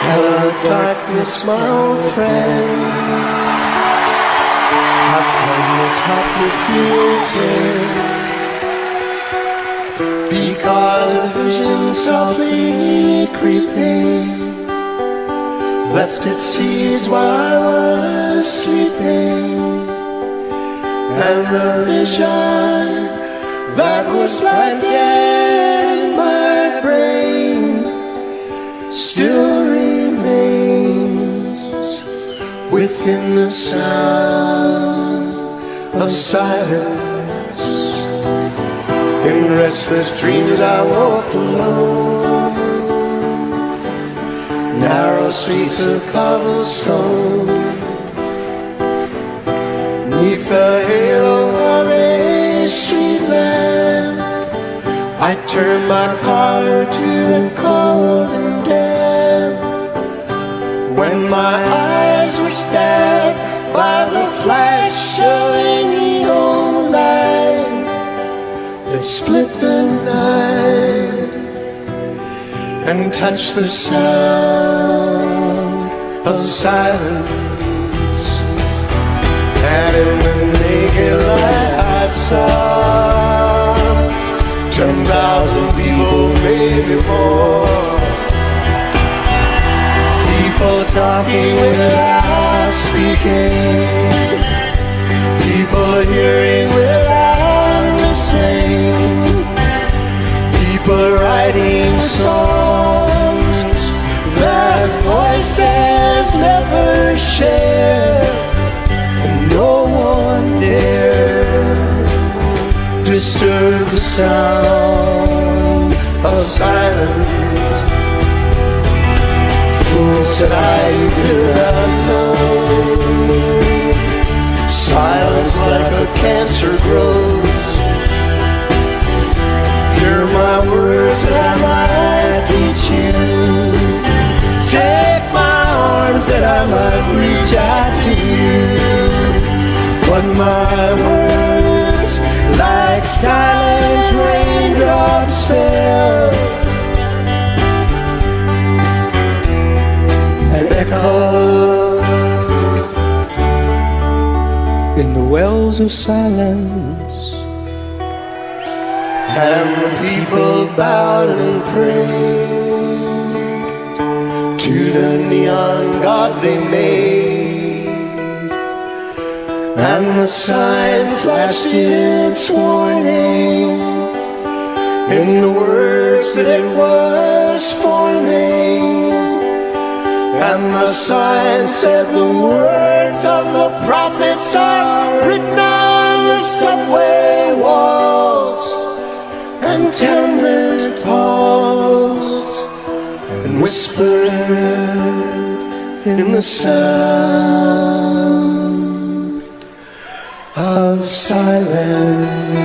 Hello, darkness, my old friend. How come you talk with you again? Because a vision softly creeping left its seeds while I was sleeping, and the vision that was planted in my brain still remains within the sound of silence. In restless dreams I walked alone, narrow streets of cobblestone, neath the halo of a street lamp. I turned my car to the cold and damp, when my eyes were stabbed by the flash of a neon light that split the night and touched the sound of silence. And in the naked light I saw 10,000 people, maybe more. People talking without speaking, people hearing without listening, people writing songs that voices never share, and no one dared disturb the sound of silence. Fools that I did not know, silence like a cancer grows. Hear my words that I might teach you, take my arms that I might reach out to you. But my words, like silent raindrops, fell and echoed in the wells of silence. And the people bowed and prayed to the neon god they made, and the sign flashed its warning in the words that it was forming. And the sign said the words of the prophets are written on the subway walls and tenement halls, and whispered in the sound of silence.